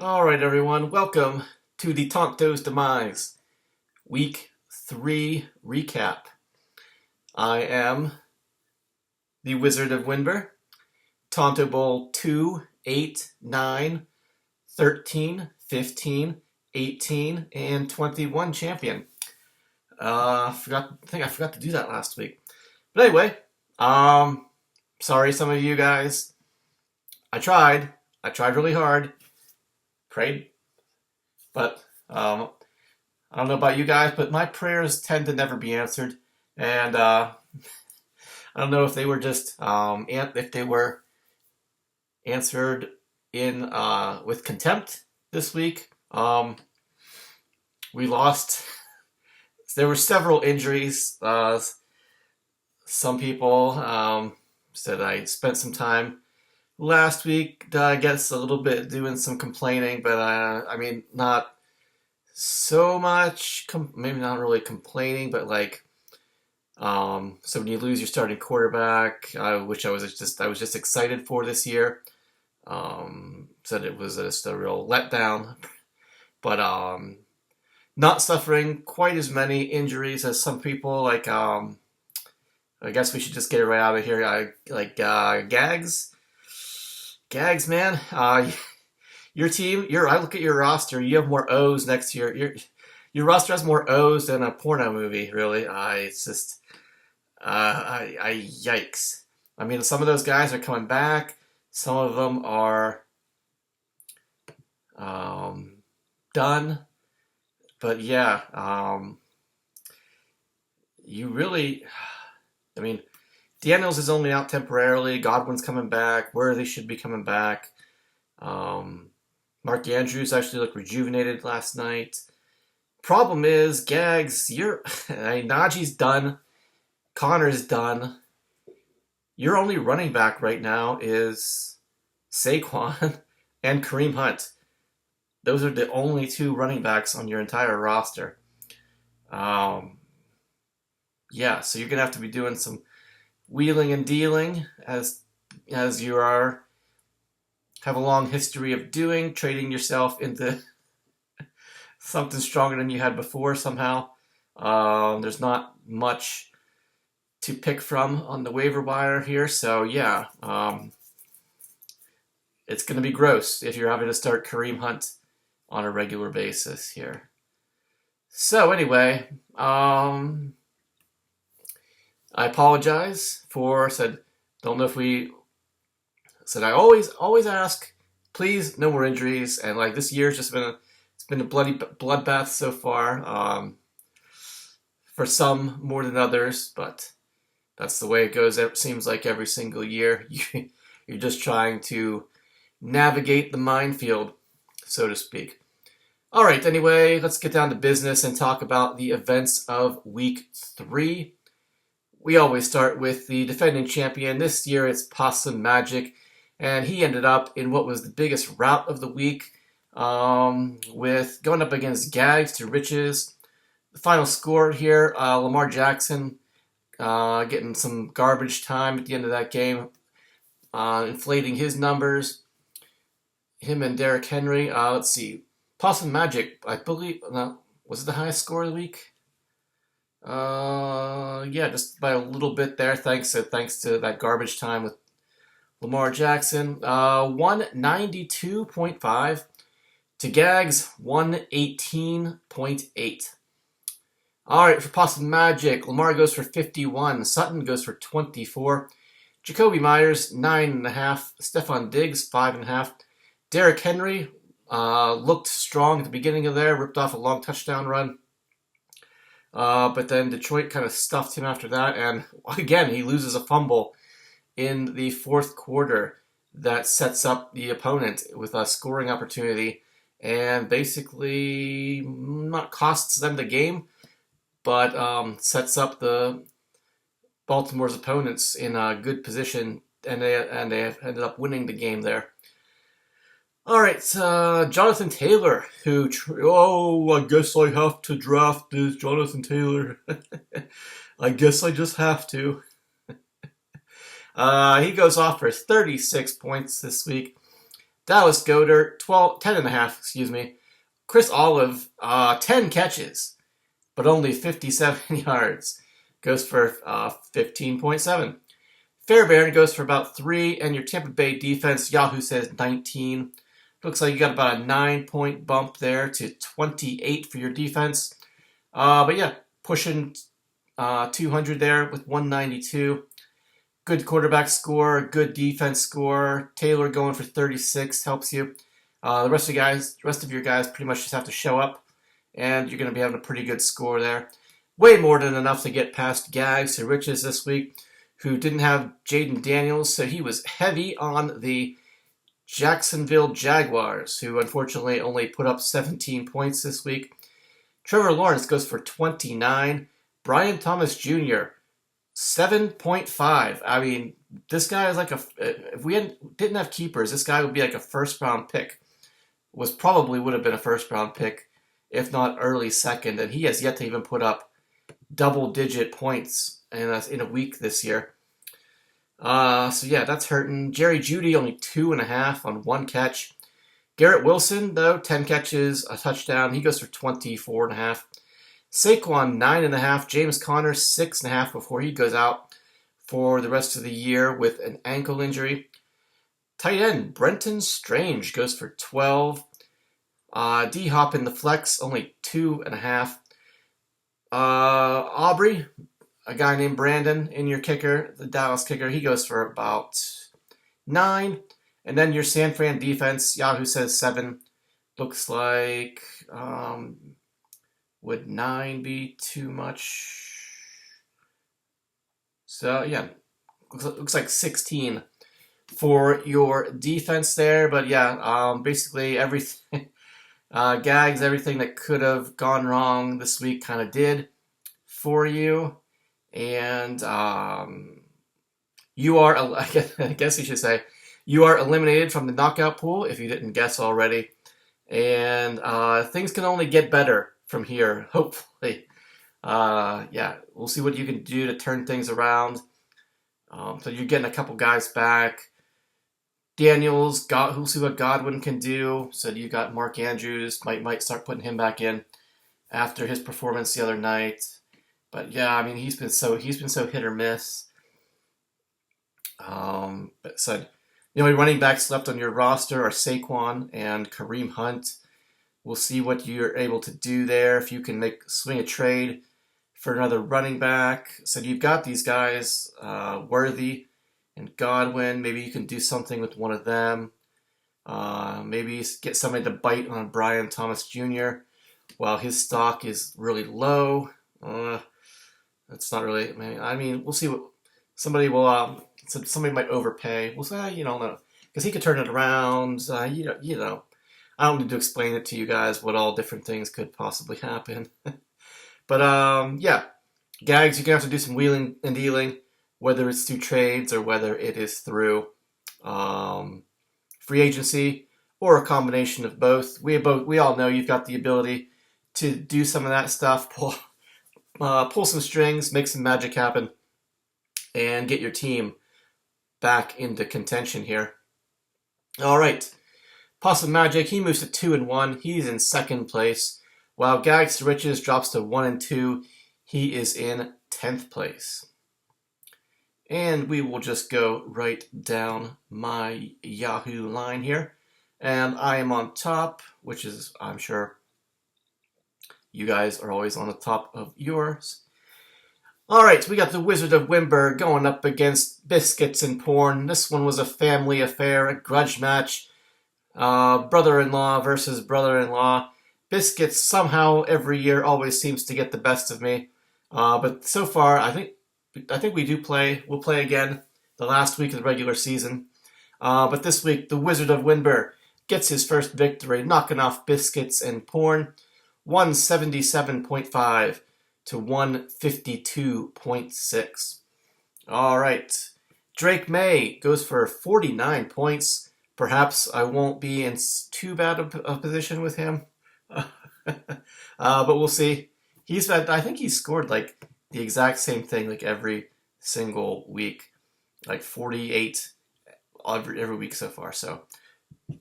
All right, everyone, welcome to the Tonto's Demise Week 3 recap. I am the Wizard of Winber, Tonto Bowl 2, 8, 9, 13, 15, 18, and 21 champion. I think I forgot to do that last week. But anyway, sorry some of you guys. I tried really hard, prayed, but I don't know about you guys, but my prayers tend to never be answered, and I don't know if they were just if they were answered in with contempt this week. We lost. There were several injuries. Some people said I spent some time last week. I guess a little bit doing some complaining, but I mean not so much, maybe not really complaining, but like, so when you lose your starting quarterback, which I was just excited for this year, said it was just a real letdown, but not suffering quite as many injuries as some people. Like, I guess we should just get it right out of here. Gags, man. Your team, I look at your roster. You have more O's next year. Your roster has more O's than a porno movie. Really, it's just, yikes. I mean, some of those guys are coming back. Some of them are done. But yeah, you really. I mean, Daniels is only out temporarily. Godwin's coming back. Worthy should be coming back. Mark Andrews actually looked rejuvenated last night. Problem is, Gags, Najee's done. Connor's done. Your only running back right now is Saquon and Kareem Hunt. Those are the only two running backs on your entire roster. Yeah, so you're gonna have to be doing some wheeling and dealing as you have a long history of doing, trading yourself into something stronger than you had before somehow. There's not much to pick from on the waiver wire here, so yeah, it's going to be gross if you're having to start Kareem Hunt on a regular basis here. So anyway, I apologize don't know if we said I always ask, please, no more injuries. And like this year's just been a bloody bloodbath so far. For some more than others, but that's the way it goes. It seems like every single year you're just trying to navigate the minefield, so to speak. All right. Anyway, let's get down to business and talk about the events of Week 3. We always start with the defending champion. This year it's Possum Magic. And he ended up in what was the biggest rout of the week, with going up against Gags to Riches. The final score here, Lamar Jackson getting some garbage time at the end of that game, inflating his numbers. Him and Derrick Henry. Let's see. Possum Magic, I believe, was it the highest score of the week? Yeah, just by a little bit there, thanks to that garbage time with Lamar Jackson, 192.5 to Gags, 118.8. All right, for Possum Magic, Lamar goes for 51. Sutton goes for 24. Jacoby Myers, 9.5. Stephon Diggs, 5.5. Derrick Henry looked strong at the beginning of there, ripped off a long touchdown run. But then Detroit kind of stuffed him after that, and again, he loses a fumble in the fourth quarter that sets up the opponent with a scoring opportunity and basically not costs them the game, but sets up the Baltimore's opponents in a good position, and they have ended up winning the game there. All right, Jonathan Taylor, who I guess I have to draft this Jonathan Taylor. I guess I just have to. He goes off for 36 points this week. Dallas Goedert, 10.5, excuse me. Chris Olive, 10 catches, but only 57 yards. Goes for 15.7. Fairbairn goes for about 3, and your Tampa Bay defense, Yahoo says 19. Looks like you got about a 9-point bump there to 28 for your defense. But yeah, pushing 200 there with 192. Good quarterback score, good defense score. Taylor going for 36 helps you. The rest of your guys pretty much just have to show up, and you're going to be having a pretty good score there. Way more than enough to get past Gags to Riches this week, who didn't have Jaden Daniels, so he was heavy on the Jacksonville Jaguars, who unfortunately only put up 17 points this week. Trevor Lawrence goes for 29. Brian Thomas Jr., 7.5. I mean, this guy is like if we didn't have keepers, this guy would be like a first-round pick. Would have been a first-round pick, if not early second, and he has yet to even put up double-digit points in a week this year. So yeah, that's hurting. Jerry Jeudy only 2.5 on 1 catch. Garrett Wilson, though, 10 catches, a touchdown. He goes for 24.5. Saquon, 9.5. James Conner, 6.5 before he goes out for the rest of the year with an ankle injury. Tight end, Brenton Strange goes for 12. D-Hop in the flex, only 2.5. Aubrey, a guy named Brandon in your kicker, the Dallas kicker, he goes for about 9. And then your San Fran defense, Yahoo says 7. Looks like, would 9 be too much? So, yeah, looks like 16 for your defense there. But, yeah, basically everything, Gags, everything that could have gone wrong this week kind of did for you. And you are, I guess you should say, you are eliminated from the knockout pool if you didn't guess already. And things can only get better from here, hopefully. Yeah, we'll see what you can do to turn things around. So you're getting a couple guys back. Daniels, we'll see what Godwin can do. So you got Mark Andrews, might start putting him back in after his performance the other night. But yeah, I mean he's been so hit or miss. But so the only running backs left on your roster are Saquon and Kareem Hunt. We'll see what you're able to do there. If you can swing a trade for another running back. So you've got these guys, Worthy and Godwin. Maybe you can do something with one of them. Maybe get somebody to bite on Brian Thomas Jr. while his stock is really low. That's not really. I mean, we'll see what somebody will. Somebody might overpay. We'll say, no, because he could turn it around. You know, I don't need to explain it to you guys what all different things could possibly happen. But yeah, Gags, you're gonna have to do some wheeling and dealing, whether it's through trades or whether it is through free agency or a combination of both. We all know you've got the ability to do some of that stuff, pull some strings, make some magic happen, and get your team back into contention here. All right, Possum Magic, he moves to 2-1. He's in second place, while Gags to Riches drops to 1-2. He is in 10th place. And we will just go right down my Yahoo line here. And I am on top, which is, I'm sure, you guys are always on the top of yours. All right, we got the Wizard of Wimber going up against Biscuits and Porn. This one was a family affair, a grudge match. Brother-in-law versus brother-in-law. Biscuits somehow every year always seems to get the best of me. But so far, I think we do play. We'll play again the last week of the regular season. But this week, the Wizard of Wimber gets his first victory, knocking off Biscuits and Porn. 177.5 to 152.6. All right. Drake May goes for 49 points. Perhaps I won't be in too bad a position with him. But we'll see. I think he's scored like the exact same thing like every single week. Like 48 every week so far. So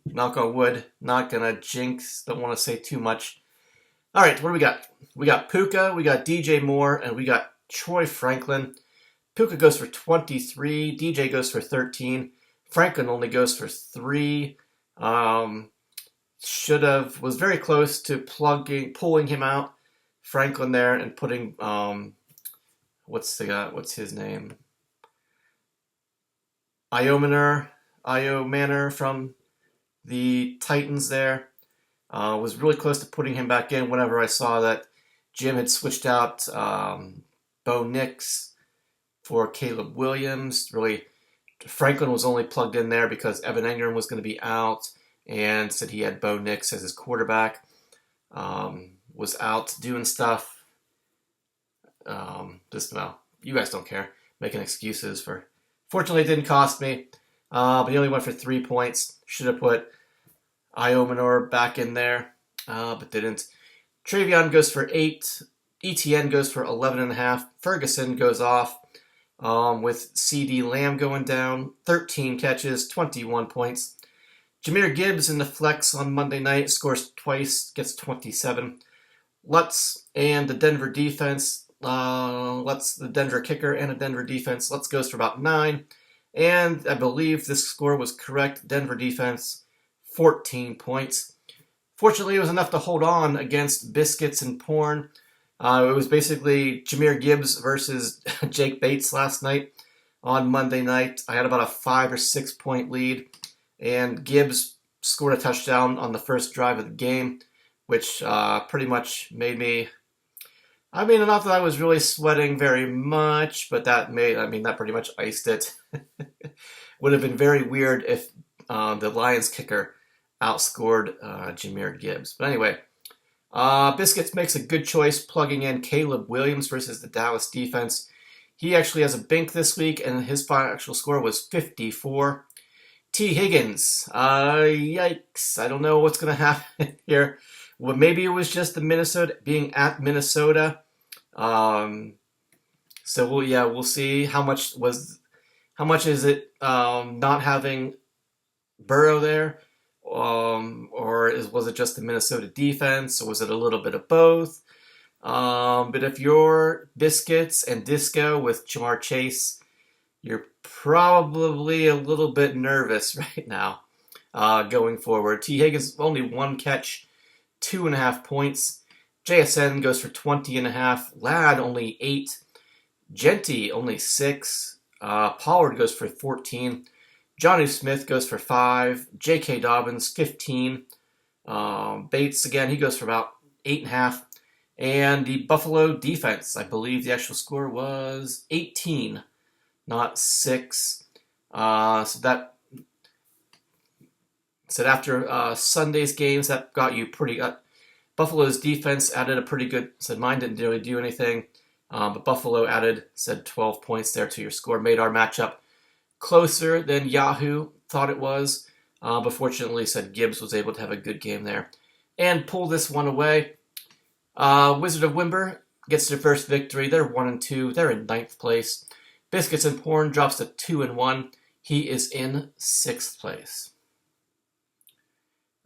Knock on wood. Not gonna jinx. Don't want to say too much. All right, what do we got? We got Puka, we got DJ Moore, and we got Troy Franklin. Puka goes for 23. DJ goes for 13. Franklin only goes for 3. Was very close to pulling him out, Franklin there, and putting what's his name? Io from the Titans there. Was really close to putting him back in whenever I saw that Jim had switched out Bo Nix for Caleb Williams. Really, Franklin was only plugged in there because Evan Engram was going to be out, and said he had Bo Nix as his quarterback. Was out doing stuff. You guys don't care. Making excuses for. Fortunately, it didn't cost me. But he only went for 3 points. Should have put Io back in there, but didn't. Travion goes for 8. ETN goes for 11.5. Ferguson goes off with CD Lamb going down. 13 catches, 21 points. Jahmyr Gibbs in the flex on Monday night scores twice, gets 27. Lutz and the Denver defense. Lutz, the Denver kicker, and the Denver defense. Lutz goes for about 9. And I believe this score was correct. Denver defense, 14 points. Fortunately, it was enough to hold on against Biscuits and Porn. It was basically Jahmyr Gibbs versus Jake Bates last night on Monday night. I had about a 5 or 6 point lead, and Gibbs scored a touchdown on the first drive of the game, which pretty much made me. Not that I was really sweating very much, but that pretty much iced it. Would have been very weird if the Lions kicker outscored Jahmyr Gibbs. But anyway, Biscuits makes a good choice plugging in Caleb Williams versus the Dallas defense. He actually has a bink this week, and his actual score was 54. T. Higgins, yikes. I don't know what's going to happen here. Well, maybe it was just the Minnesota being at Minnesota. We'll see how much is it not having Burrow there, was it just the Minnesota defense, or was it a little bit of both? But if you're Biscuits and Disco with Jamar Chase, you're probably a little bit nervous right now going forward. T. Higgins only 1 catch, 2.5 points. JSN goes for 20.5. Ladd only 8. Genty only 6. Pollard goes for 14. Johnny Smith goes for 5. J.K. Dobbins 15. Bates again, he goes for about 8.5. And the Buffalo defense, I believe the actual score was 18, not 6. So after Sunday's games, that got you pretty. Buffalo's defense added a pretty good. Said mine didn't really do anything, but Buffalo said 12 points there to your score. Made our matchup closer than Yahoo thought it was, but fortunately, said Gibbs was able to have a good game there and pull this one away. Wizard of Wimber gets their first victory. They're 1-2. They're in 9th place. Biscuits and Porn drops to 2-1. He is in 6th place.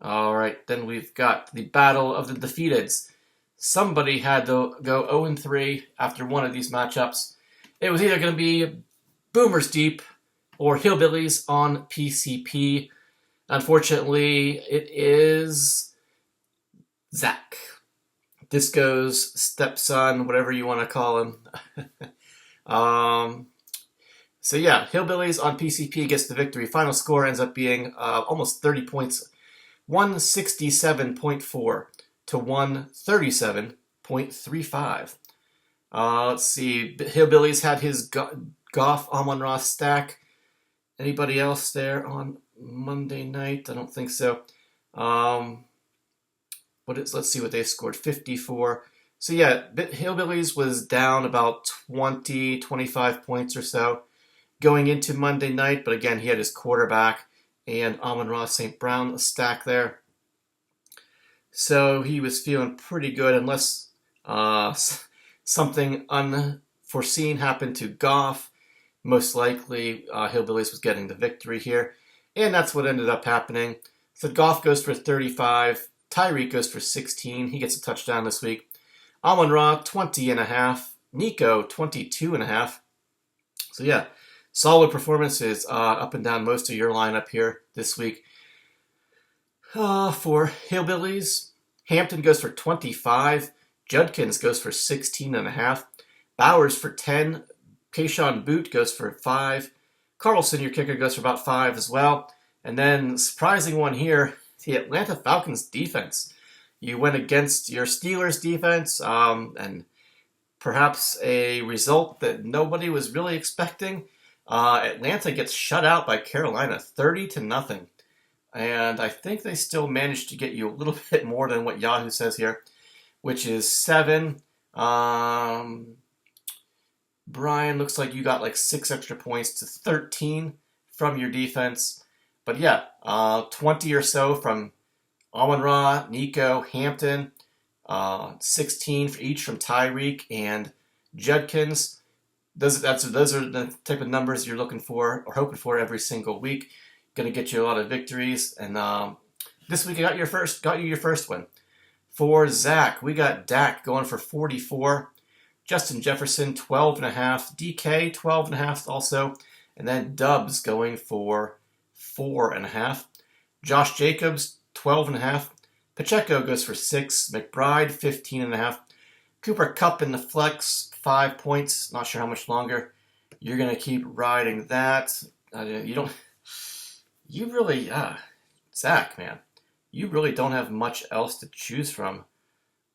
All right, then we've got the Battle of the Defeateds. Somebody had to go 0-3 after one of these matchups. It was either going to be Boomers Deep or Hillbillies on PCP. Unfortunately, it is Zach. Disco's stepson, whatever you want to call him. Hillbillies on PCP gets the victory. Final score ends up being almost 30 points. 167.4 to 137.35. Let's see. Hillbillies had his Goff Amon-Ra stack. Anybody else there on Monday night? I don't think so. Let's see what they scored. 54. So yeah, Hillbillies was down about 20, 25 points or so going into Monday night. But again, he had his quarterback and Amon-Ra St. Brown stack there. So he was feeling pretty good unless something unforeseen happened to Goff. Most likely, Hillbillies was getting the victory here. And that's what ended up happening. So Goff goes for 35. Tyreek goes for 16. He gets a touchdown this week. Amon-Ra, 20.5. Nico, 22.5. So yeah, solid performances up and down most of your lineup here this week. For Hillbillies, Hampton goes for 25. Judkins goes for 16.5. Bowers for 10. Keyshawn Boot goes for 5. Carlson, your kicker, goes for about 5 as well. And then, surprising one here, the Atlanta Falcons defense. You went against your Steelers defense, and perhaps a result that nobody was really expecting. Atlanta gets shut out by Carolina, 30-0. And I think they still managed to get you a little bit more than what Yahoo says here, which is 7. Brian, looks like you got like 6 extra points to 13 from your defense. But yeah, 20 or so from Amon-Ra, Nico, Hampton, 16 for each from Tyreek and Judkins. Those are the type of numbers you're looking for or hoping for every single week. Going to get you a lot of victories. And this week I got you your first win. For Zach, we got Dak going for 44. Justin Jefferson, 12.5. DK, 12.5 also. And then Dubs going for 4.5. Josh Jacobs, 12.5. Pacheco goes for 6. McBride, 15.5. Cooper Kupp in the flex, 5 points. Not sure how much longer you're going to keep riding that. Zach, man, you really don't have much else to choose from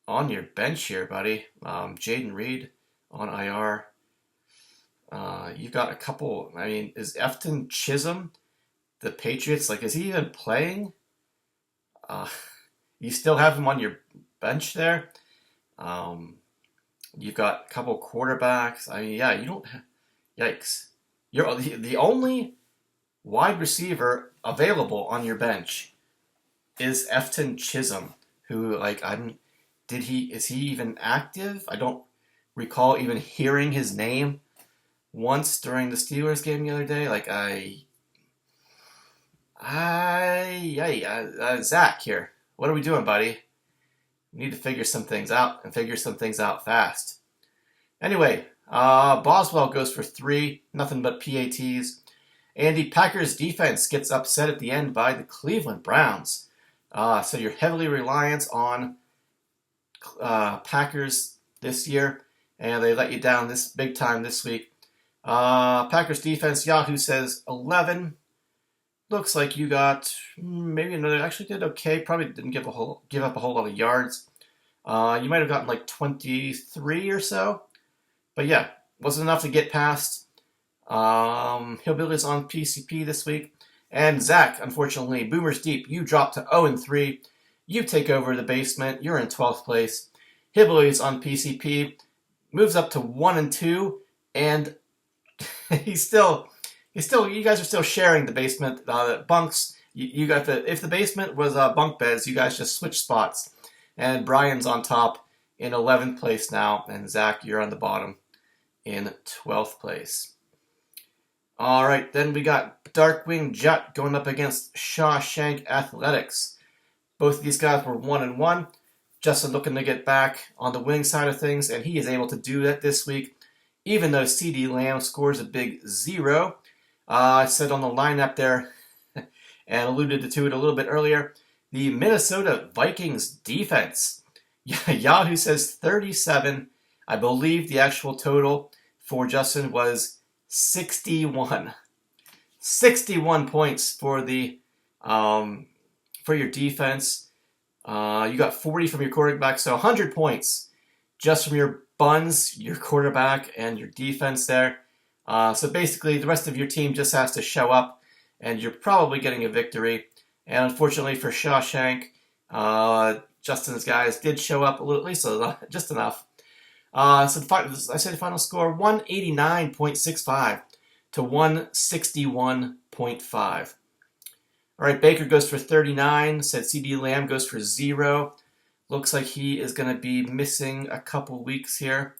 on your bench here, buddy. Jaden Reed on IR. You've got a couple. I mean, is Efton Chisholm, the Patriots, is he even playing? You still have him on your bench there. You've got a couple quarterbacks. I mean, yeah, you don't. Yikes! You're the only wide receiver available on your bench is Efton Chisholm, who is he even active? I don't recall even hearing his name once during the Steelers game the other day. Zach here. What are we doing, buddy? We need to figure some things out and figure some things out fast. Anyway, Boswell goes for 3, nothing but PATs. And the Packers defense gets upset at the end by the Cleveland Browns. So you're heavily reliant on Packers this year, and they let you down this big time this week. Packers defense, Yahoo says 11. Looks like you got maybe another. Actually, did okay. Probably didn't give up a whole lot of yards. You might have gotten 23 or so, but yeah, wasn't enough to get past. Hillbillies on PCP this week. And Zach, unfortunately, Boomers Deep, you dropped to 0-3. You take over the basement. You're in 12th place. Hillbillies on PCP moves up to 1-2, and you guys are still sharing the basement bunks. You got if the basement was bunk beds, you guys just switch spots. And Brian's on top in 11th place now, and Zach, you're on the bottom in 12th place. All right, then we got Darkwing Jet going up against Shawshank Athletics. Both of these guys were 1-1. Justin looking to get back on the winning side of things, and he is able to do that this week, even though CD Lamb scores a big 0. I said on the lineup there, and alluded to it a little bit earlier, the Minnesota Vikings defense. Yahoo says 37. I believe the actual total for Justin was 61. 61 points for the for your defense. You got 40 from your quarterback, so 100 points just from your buns, your quarterback, and your defense there. So basically, the rest of your team just has to show up, and you're probably getting a victory. And unfortunately for Shawshank, Justin's guys did show up at least just enough. So I said the final score, 189.65 to 161.5. All right, Baker goes for 39. Said CD Lamb goes for 0. Looks like he is going to be missing a couple weeks here.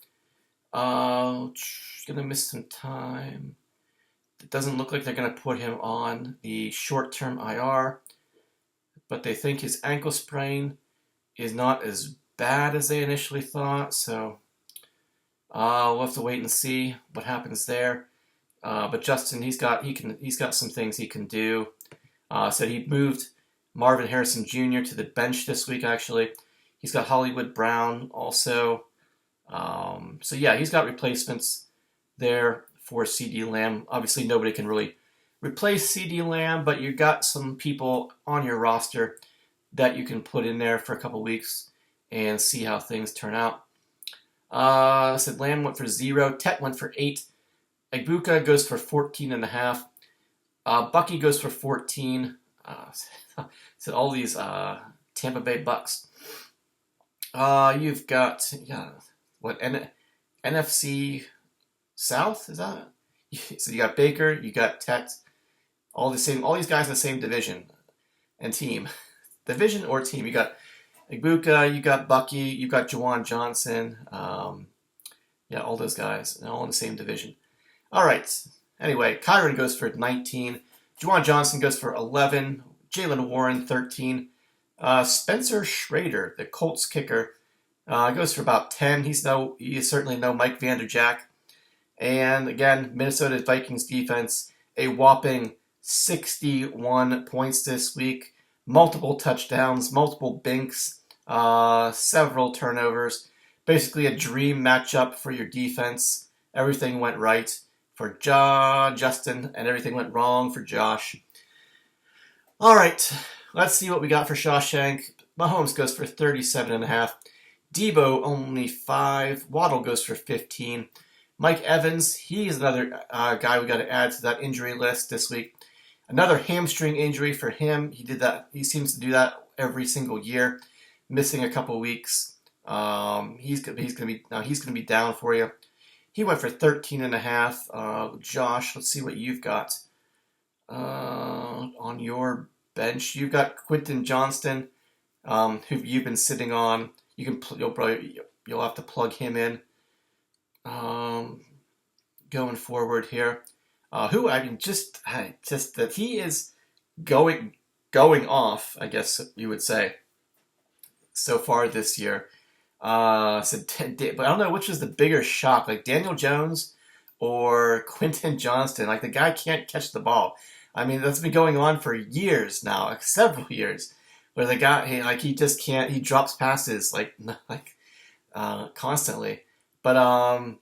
Going to miss some time. It doesn't look like they're going to put him on the short-term IR. but they think his ankle sprain is not as bad as they initially thought. So we'll have to wait and see what happens there. But Justin, he's got some things he can do. So he moved Marvin Harrison Jr. to the bench this week. Actually, he's got Hollywood Brown also. So yeah, he's got replacements there for CeeDee Lamb. Obviously, nobody can really replace CeeDee Lamb, but you got some people on your roster that you can put in there for a couple weeks and see how things turn out. Said Lamb went for 0. Tet went for 8. Ibuka goes for 14.5. Bucky goes for 14. So all these Tampa Bay Bucks. You've got NFC South, is that? So you got Baker, you got Tet, all these guys in the same division and team. Division or team. You got Ibuka, you got Bucky, you got Juwan Johnson. All those guys, all in the same division. All right. Anyway, Kyron goes for 19. Juwan Johnson goes for 11. Jaylen Warren, 13. Spencer Schrader, the Colts kicker, goes for about 10. He is certainly no Mike Vanderjagt. And again, Minnesota Vikings defense, a whopping 61 points this week. Multiple touchdowns, multiple binks, several turnovers. Basically a dream matchup for your defense. Everything went right for Justin, and everything went wrong for Josh. All right, let's see what we got for Shawshank. Mahomes goes for 37.5. Debo only 5. Waddle goes for 15. Mike Evans, he's another guy we got to add to that injury list this week. Another hamstring injury for him. He did that. He seems to do that every single year, missing a couple weeks. He's gonna be down for you. He went for 13.5. Josh, let's see what you've got on your bench. You've got Quentin Johnston, who you've been sitting on. You'll have to plug him in going forward here. Just that he is going off, I guess you would say, so far this year. But I don't know which is the bigger shock, like Daniel Jones or Quentin Johnston. Like, the guy can't catch the ball. I mean, that's been going on for years now, like several years, where the guy he just can't. He drops passes constantly. But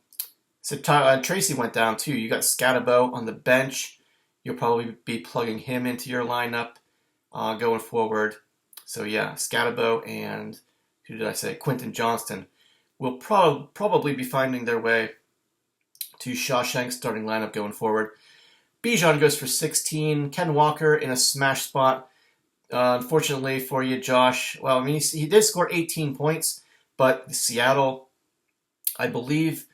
Tracy went down too. You got Scatabo on the bench. You'll probably be plugging him into your lineup going forward. So yeah, Scatabo and who did I say? Quentin Johnston will probably be finding their way to Shawshank's starting lineup going forward. Bijan goes for 16. Ken Walker in a smash spot. Unfortunately for you, Josh. Well, I mean, he did score 18 points, but Seattle, I believe,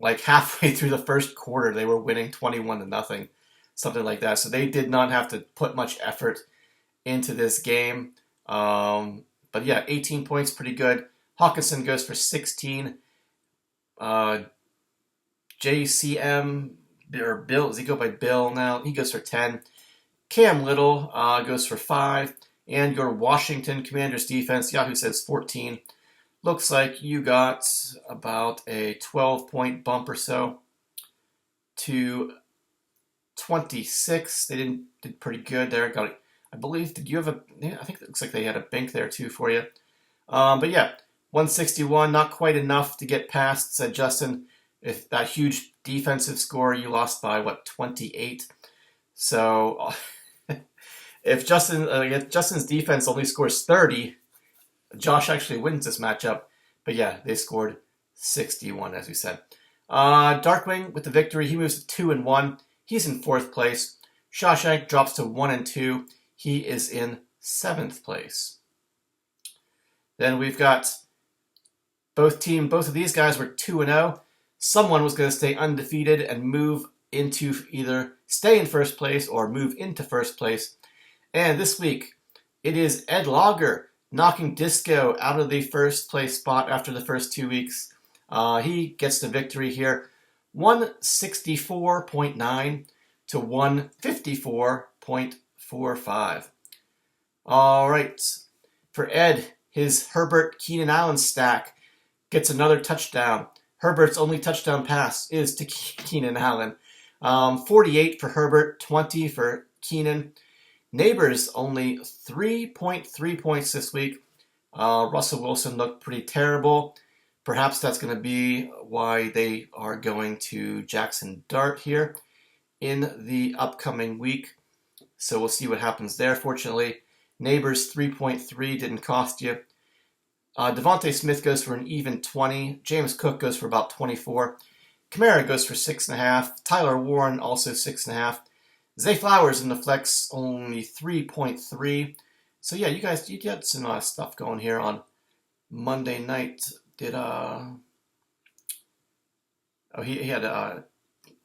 like halfway through the first quarter, they were winning 21-0, something like that. So they did not have to put much effort into this game. But yeah, 18 points, pretty good. Hawkinson goes for 16. JCM, or Bill, does he go by Bill now? He goes for 10. Cam Little goes for 5. And your Washington Commanders defense, Yahoo says 14. Looks like you got about a 12-point bump or so to 26. They did pretty good there. I believe, did you have I think it looks like they had a bink there too for you. But yeah, 161, not quite enough to get past, said Justin. If that huge defensive score, you lost by, 28? So if Justin's defense only scores 30, Josh actually wins this matchup. But yeah, they scored 61, as we said. Darkwing with the victory. He moves to 2-1. He's in 4th place. Shawshank drops to 1-2. He is in 7th place. Then we've got both of these guys were 2-0. Someone was going to stay undefeated and move into either stay in 1st place or move into 1st place. And this week, it is Ed Lager knocking Disco out of the 1st place spot after the first 2 weeks. He gets the victory here, 164.9 to 154.45. All right. For Ed, his Herbert Keenan Allen stack gets another touchdown. Herbert's only touchdown pass is to Keenan Allen. 48 for Herbert, 20 for Keenan. Neighbors only 3.3 points this week. Russell Wilson looked pretty terrible. Perhaps that's going to be why they are going to Jackson Dart here in the upcoming week. So we'll see what happens there. Fortunately, Neighbors 3.3 didn't cost you. Devontae Smith goes for an even 20. James Cook goes for about 24. Kamara goes for 6.5. Tyler Warren also 6.5. Zay Flowers in the flex only 3.3. So yeah, you guys, you get some stuff going here on Monday night. He had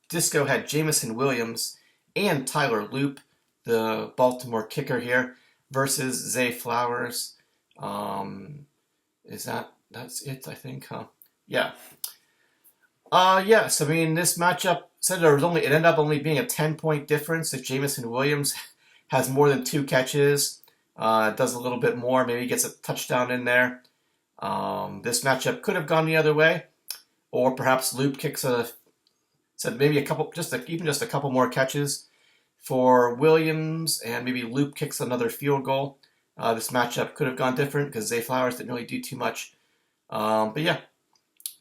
Disco had Jamison Williams and Tyler Loop, the Baltimore kicker here, versus Zay Flowers. That's it, I think, huh? Yeah. Yes, I mean, this matchup said it ended up only being a 10-point difference if Jamison Williams has more than 2 catches, does a little bit more, maybe gets a touchdown in there. This matchup could have gone the other way, or perhaps Loop kicks maybe a couple more catches for Williams, and maybe Loop kicks another field goal. This matchup could have gone different because Zay Flowers didn't really do too much. But yeah,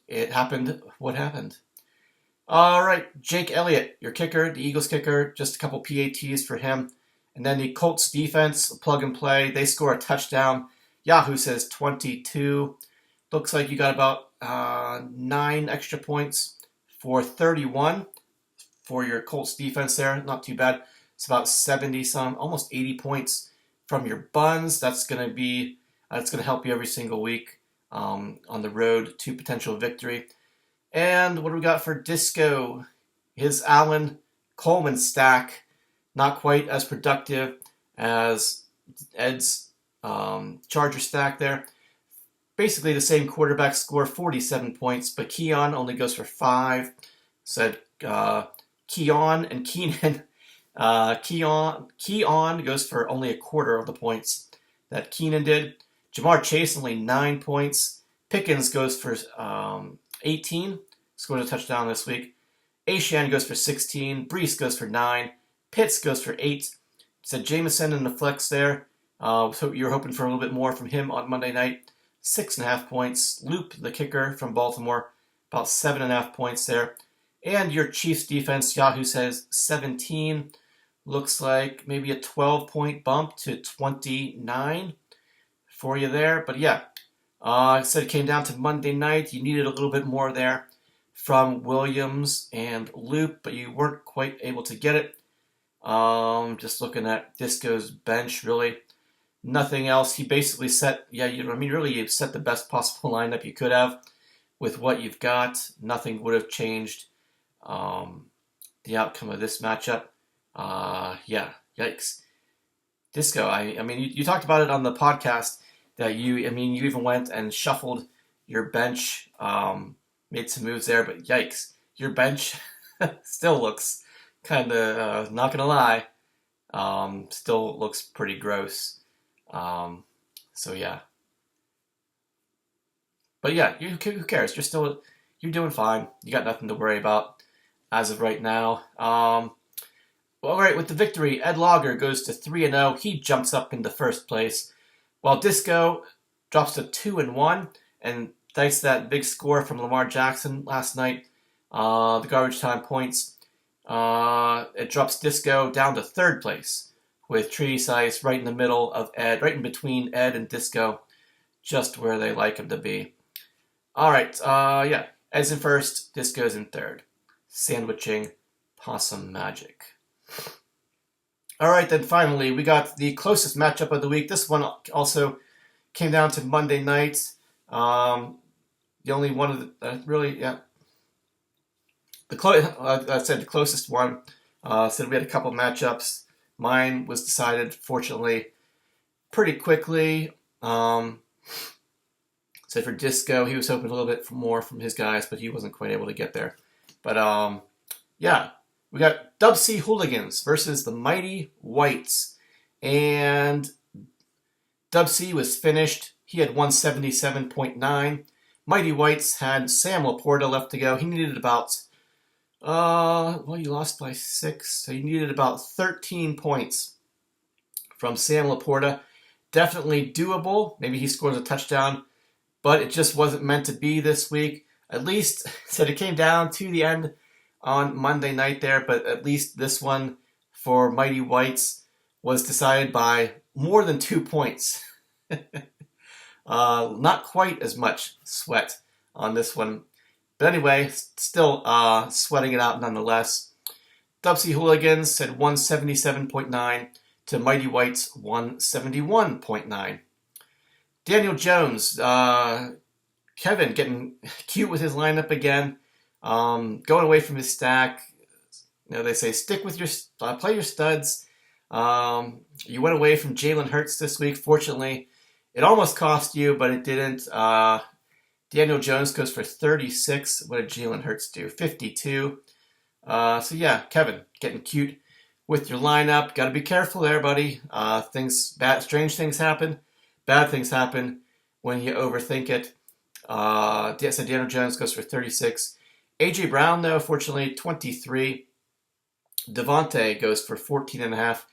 it happened what happened. All right, Jake Elliott, your kicker, the Eagles kicker, just a couple PATs for him. And then the Colts defense, plug and play, they score a touchdown. Yahoo says 22. Looks like you got about 9 extra points for 31 for your Colts defense there. Not too bad. It's about 70-some, almost 80 points from your buns. That's going to help you every single week on the road to potential victory. And what do we got for Disco? His Allen Coleman stack, not quite as productive as Ed's Charger stack there. Basically the same quarterback score, 47 points, but Keon only goes for 5. Said Keon and Keenan. Keon goes for only a quarter of the points that Keenan did. Jamar Chase only 9 points. Pickens goes for 18. Scored a touchdown this week. Ashan goes for 16. Brees goes for 9. Pitts goes for 8. Said Jameson in the flex there. So you were hoping for a little bit more from him on Monday night. 6.5 points. Loop, the kicker from Baltimore, about 7.5 points there. And your Chiefs defense, Yahoo says 17. Looks like maybe a 12-point bump to 29 for you there. But yeah, I said it came down to Monday night. You needed a little bit more there from Williams and Loop, but you weren't quite able to get it. Just looking at Disco's bench, really. Nothing else. He basically set, you set the best possible lineup you could have with what you've got. Nothing would have changed the outcome of this matchup. Yikes. Disco, I mean, you talked about it on the podcast that you even went and shuffled your bench, made some moves there, but yikes. Your bench still looks kind of, not going to lie, still looks pretty gross. So yeah. But yeah, who cares? You're doing fine. You got nothing to worry about as of right now. All right, with the victory, Ed Logger goes to 3-0. He jumps up into first place, while Disco drops to 2-1. And thanks to that big score from Lamar Jackson last night, the garbage time points, it drops Disco down to third place, with Treaty Size right in the middle of Ed, right in between Ed and Disco, just where they like him to be. All right, Ed's in first, Disco's in third. Sandwiching Possum Magic. All right, then finally, we got the closest matchup of the week. This one also came down to Monday night. The only one of the, I said the closest one. Said we had a couple matchups. Mine was decided, fortunately, pretty quickly. So for Disco, he was hoping a little bit more from his guys, but he wasn't quite able to get there. But we got Dub C Hooligans versus the Mighty Whites. And Dub C was finished. He had 177.9. Mighty Whites had Sam Laporta left to go. He needed about, he lost by 6, so he needed about 13 points from Sam Laporta. Definitely doable. Maybe he scores a touchdown, but it just wasn't meant to be this week. At least, so it came down to the end on Monday night there, but at least this one for Mighty Whites was decided by more than 2 points. Not quite as much sweat on this one. But anyway, still sweating it out nonetheless. Dubsy Hooligans said 177.9 to Mighty White's 171.9. Daniel Jones, Kevin getting cute with his lineup again, going away from his stack. You know, they say stick with your play your studs. You went away from Jalen Hurts this week. Fortunately, it almost cost you, but it didn't. Daniel Jones goes for 36. What did Jalen Hurts do? 52. So yeah, Kevin getting cute with your lineup. Got to be careful there, buddy. Strange things happen. Bad things happen when you overthink it. So Daniel Jones goes for 36. AJ Brown, though, fortunately, 23. Devontae goes for 14.5.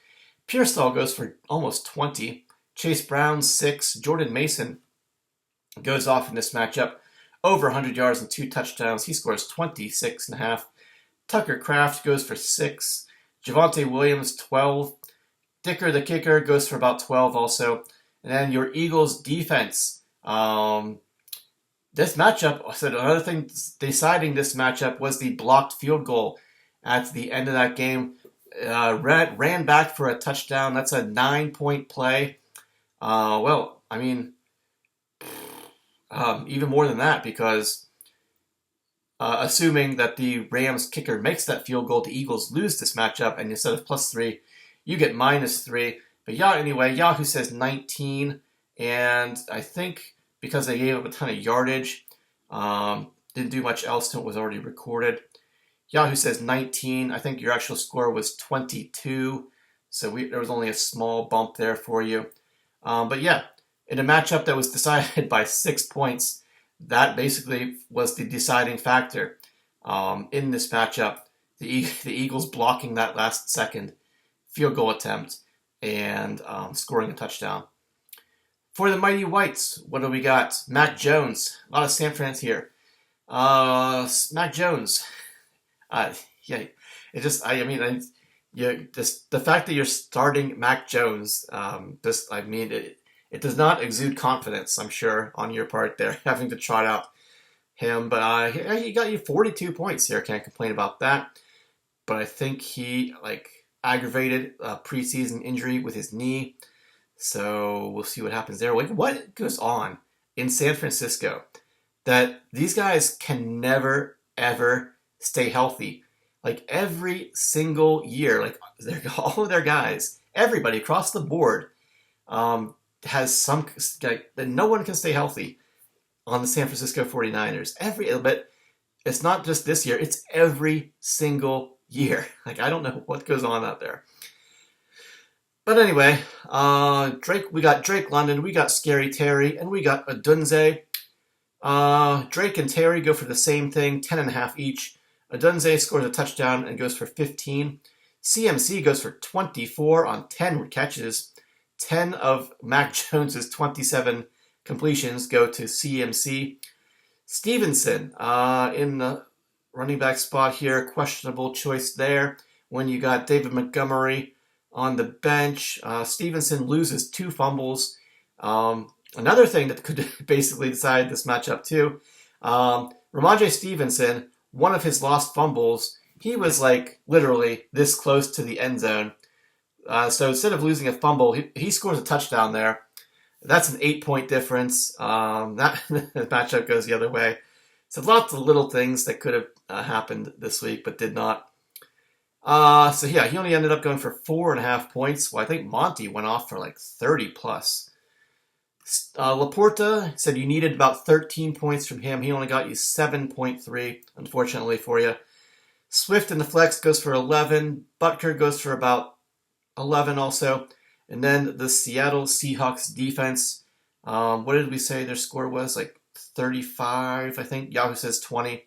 Pearsall goes for almost 20. Chase Brown, 6. Jordan Mason goes off in this matchup. Over 100 yards and 2 touchdowns. He scores 26.5. Tucker Kraft goes for 6. Javonte Williams, 12. Dicker the kicker goes for about 12 also. And then your Eagles defense. This matchup, so another thing deciding this matchup was the blocked field goal at the end of that game. Ran back for a touchdown. That's a 9-point play. Even more than that, because assuming that the Rams kicker makes that field goal, the Eagles lose this matchup, and instead of +3, you get -3. But yeah, anyway, Yahoo says 19, and I think because they gave up a ton of yardage, didn't do much else to it, was already recorded. Yahoo says 19. I think your actual score was 22, so there was only a small bump there for you. But yeah, in a matchup that was decided by 6 points, that basically was the deciding factor in this matchup. The Eagles blocking that last second field goal attempt and scoring a touchdown. For the Mighty Whites, what do we got? Mac Jones. A lot of San Frans here. Mac Jones. The fact that you're starting Mac Jones, it does not exude confidence, I'm sure, on your part there, having to trot out him. But he got you 42 points here. Can't complain about that. But I think he aggravated a preseason injury with his knee. So we'll see what happens there. What goes on in San Francisco that these guys can never, ever stay healthy? Every single year, all of their guys, everybody across the board has some, no one can stay healthy on the San Francisco 49ers. But it's not just this year, it's every single year. I don't know what goes on out there. But anyway, we got Drake London, we got Scary Terry, and we got Adunze. Drake and Terry go for the same thing, 10.5 each. Adunze scores a touchdown and goes for 15. CMC goes for 24 on 10 catches. 10 of Mac Jones's 27 completions go to CMC. Stevenson in the running back spot here, questionable choice there when you got David Montgomery on the bench. Stevenson loses 2 fumbles. Another thing that could basically decide this matchup too, Ramondre Stevenson, one of his lost fumbles, he was literally this close to the end zone. So instead of losing a fumble, he scores a touchdown there. That's an 8-point difference. That the matchup goes the other way. So lots of little things that could have happened this week, but did not. He only ended up going for 4.5 points. Well, I think Monty went off for 30 plus. Laporta said you needed about 13 points from him. He only got you 7.3, unfortunately for you. Swift in the flex goes for 11. Butker goes for about 11 also. And then the Seattle Seahawks defense, what did we say their score was? Like 35, I think. Yahoo says 20.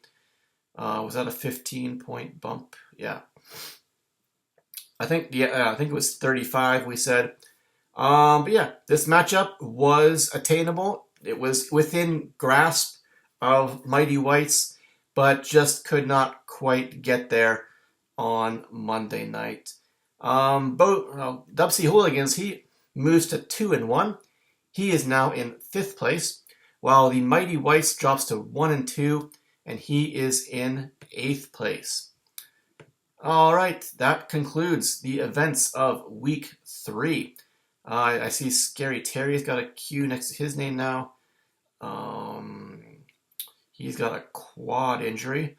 Was that a 15-point bump? Yeah. I think it was 35 we said. But yeah, this matchup was attainable. It was within grasp of Mighty Whites, but just could not quite get there on Monday night. Dubsy Hooligans, he moves to 2-1. He is now in 5th place, while the Mighty Whites drops to 1-2, and he is in 8th place. All right, that concludes the events of Week 3. I see Scary Terry's got a Q next to his name now. He's got a quad injury.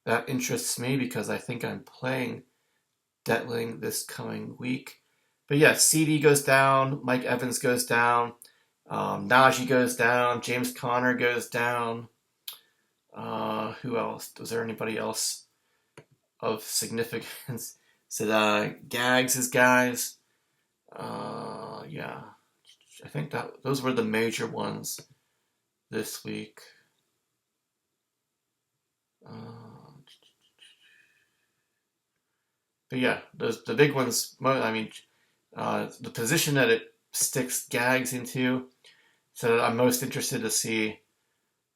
That interests me because I think I'm playing Detling this coming week. But yeah, CD goes down, Mike Evans goes down, Najee goes down, James Conner goes down. Who else? Was there anybody else of significance? Said Gags' guys. Yeah, I think that those were the major ones this week. But yeah, the big ones. I mean, the position that it sticks Gags into. So I'm most interested to see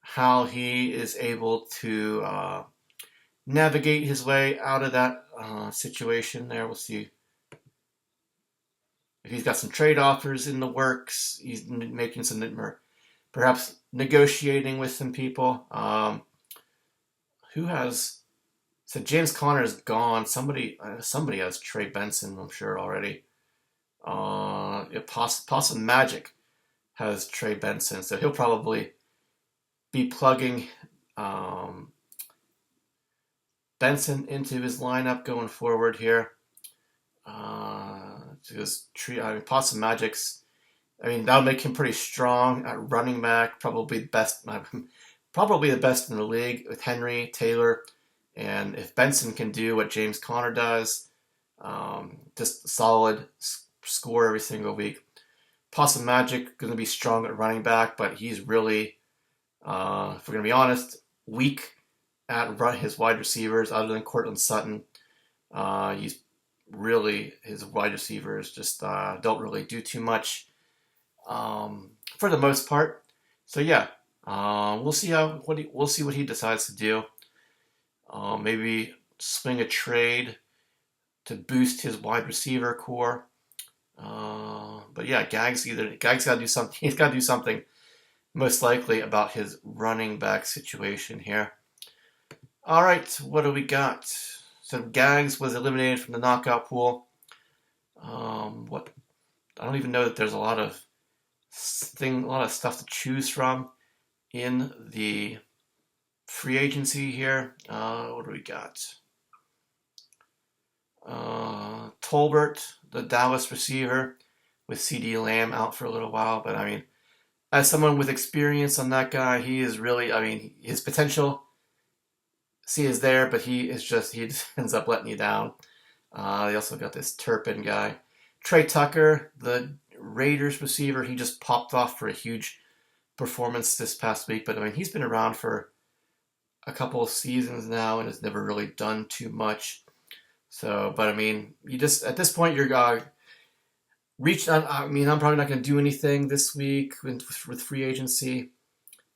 how he is able to navigate his way out of that situation there. We'll see if he's got some trade offers in the works. He's making some, perhaps negotiating with some people. Who has... So James Conner is gone. Somebody has Trey Benson, I'm sure already. Possum Magic has Trey Benson, so he'll probably be plugging Benson into his lineup going forward here. Because Possum Magic's, that'll make him pretty strong at running back. Probably the best in the league with Henry, Taylor. And if Benson can do what James Conner does, just solid score every single week. Possum Magic going to be strong at running back, but he's really, if we're going to be honest, weak at his wide receivers other than Cortland Sutton. His wide receivers just don't really do too much for the most part. So yeah, we'll see what he decides to do. Maybe swing a trade to boost his wide receiver core. But yeah, Gags got to do something. He's got to do something, most likely, about his running back situation here. All right, what do we got? So Gags was eliminated from the knockout pool. I don't even know that there's a lot of stuff to choose from in the free agency here. What do we got? Tolbert, the Dallas receiver, with CD Lamb out for a little while. But as someone with experience on that guy, he is really, his potential is there, but he just ends up letting you down. They also got this Turpin guy. Trey Tucker, the Raiders receiver, he just popped off for a huge performance this past week. But he's been around for a couple of seasons now and has never really done too much. So, but you just, at this point, you're reached on. I'm probably not going to do anything this week with free agency.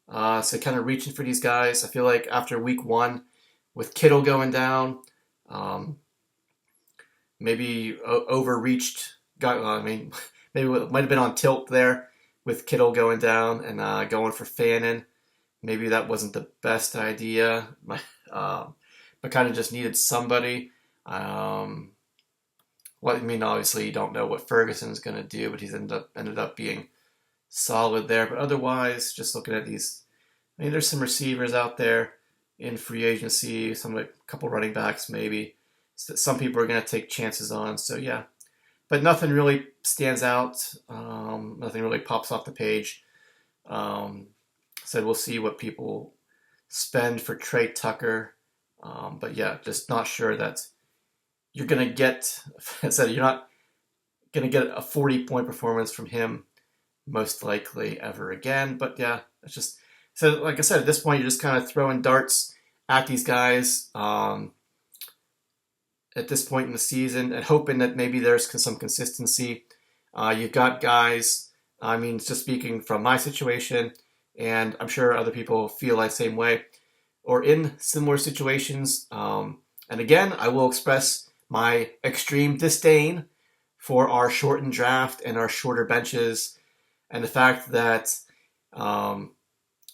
So kind of reaching for these guys. I feel like after week 1, with Kittle going down, maybe overreached. Maybe it might have been on tilt there with Kittle going down and going for Fannin. Maybe that wasn't the best idea, but kind of just needed somebody. Obviously you don't know what Ferguson's going to do, but he's ended up being solid there. But otherwise, just looking at these, there's some receivers out there in free agency, a couple running backs maybe. Some people are going to take chances on, so yeah. But nothing really stands out. Nothing really pops off the page. So we'll see what people spend for Trey Tucker. But yeah, just not sure that you're going to get, you're not going to get a 40-point performance from him most likely ever again. But yeah, it's just, so like I said, at this point, you're just kind of throwing darts at these guys at this point in the season and hoping that maybe there's some consistency. You've got guys, I mean, just speaking from my situation, and I'm sure other people feel like the same way, or in similar situations. And again, I will express my extreme disdain for our shortened draft and our shorter benches, and the fact that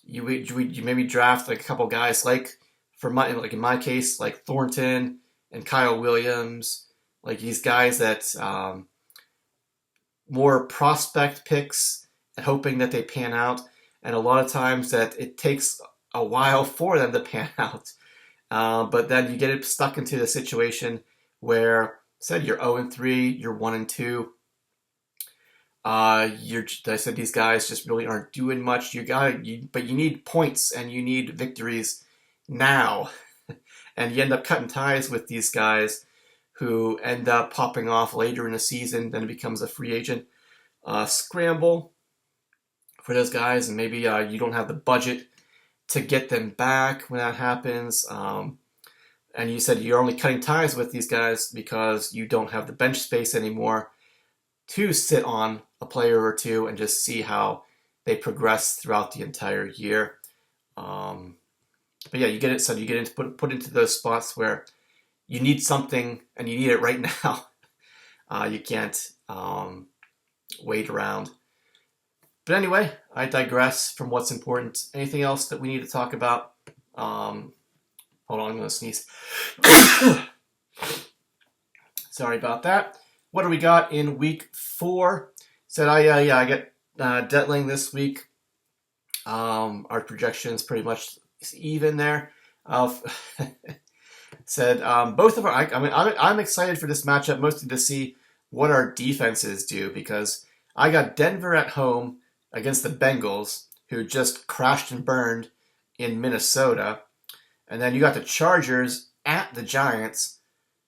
you maybe draft like a couple guys like in my case, like Thornton and Kyle Williams, like these guys that more prospect picks and hoping that they pan out, and a lot of times that it takes a while for them to pan out. But then you get it stuck into the situation where, said you're 0-3, you're 1-2. I said these guys just really aren't doing much. But you need points and you need victories now, and you end up cutting ties with these guys who end up popping off later in the season. Then it becomes a free agent scramble for those guys, and maybe you don't have the budget to get them back when that happens. And you said you're only cutting ties with these guys because you don't have the bench space anymore to sit on a player or two and just see how they progress throughout the entire year. But yeah, you get it. So you get into put into those spots where you need something and you need it right now. You can't wait around. But anyway, I digress from what's important. Anything else that we need to talk about? Hold on, I'm going to sneeze. Sorry about that. What do we got in week 4? Said I get Detling this week. Our projections pretty much even there. Said both of our. I'm excited for this matchup mostly to see what our defenses do, because I got Denver at home against the Bengals, who just crashed and burned in Minnesota. And then you got the Chargers at the Giants,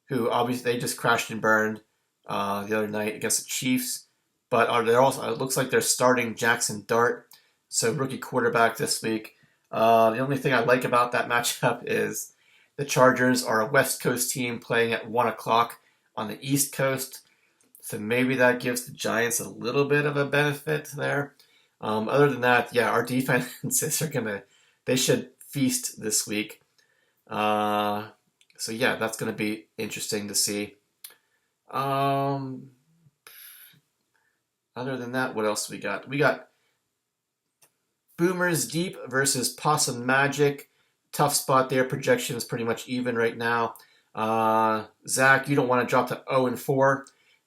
who obviously they just crashed and burned the other night against the Chiefs. But they're also, it looks like they're starting Jackson Dart, so rookie quarterback this week. The only thing I like about that matchup is the Chargers are a West Coast team playing at 1 o'clock on the East Coast. So maybe that gives the Giants a little bit of a benefit there. Other than that, yeah, our defenses they should feast this week. So yeah, that's going to be interesting to see. Other than that, what else we got? We got Boomers Deep versus Possum Magic. Tough spot there. Projections pretty much even right now. Zach, you don't want to drop to 0-4,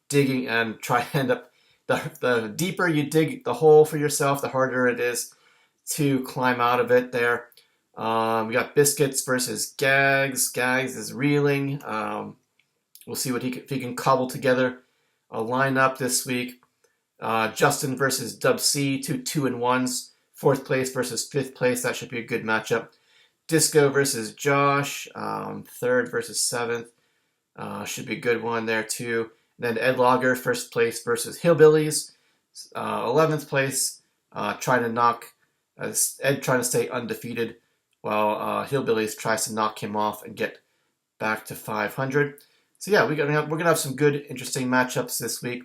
digging and try to end up. The deeper you dig the hole for yourself, the harder it is to climb out of it there. We got Biscuits versus Gags. Gags is reeling. We'll see what if he can cobble together a lineup this week. Justin versus Dub C, 2-1s. 4th place versus 5th place. That should be a good matchup. Disco versus Josh, 3rd versus 7th. Should be a good one there too. Then Ed Logger, 1st place versus Hillbillies, 11th place. Ed trying to stay undefeated, while Hillbillies tries to knock him off and get back to 500. So yeah, we're gonna have some good, interesting matchups this week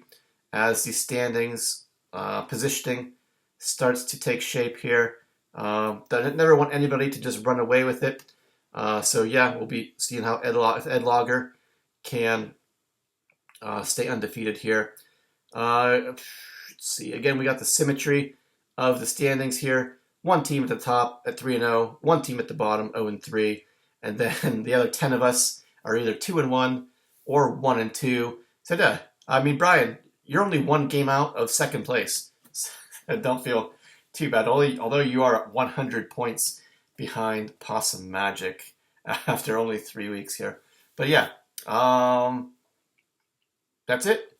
as the standings positioning starts to take shape here. I never want anybody to just run away with it. So yeah, we'll be seeing how if Ed Logger can stay undefeated here. Let's see. Again, we got the symmetry of the standings here. One team at the top at 3-0, one team at the bottom 0-3, and then the other 10 of us are either 2-1 or 1-2. So, Brian, you're only one game out of 2nd place. Don't feel too bad. Although you are at 100 points behind Possum Magic after only 3 weeks here. But yeah, that's it.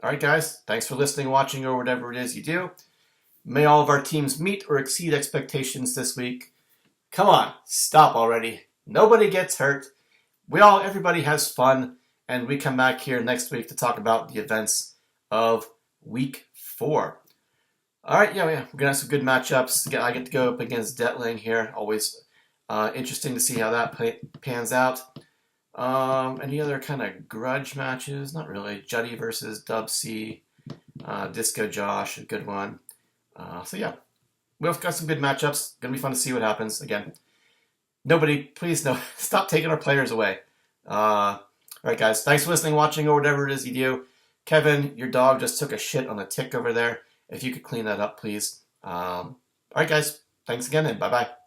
All right, guys. Thanks for listening, watching, or whatever it is you do. May all of our teams meet or exceed expectations this week. Come on, stop already. Nobody gets hurt. Everybody has fun, and we come back here next week to talk about the events of Week 4. All right, yeah, we're gonna have some good matchups. I get to go up against Detling here. Always interesting to see how that pans out. Any other kind of grudge matches? Not really. Juddy versus Dub C. Disco Josh, a good one. So yeah, we've got some good matchups. Gonna be fun to see what happens. Again, nobody, please no, stop taking our players away. All right, guys, thanks for listening, watching, or whatever it is you do. Kevin, your dog just took a shit on a tick over there. If you could clean that up, please. All right, guys, thanks again, and bye-bye.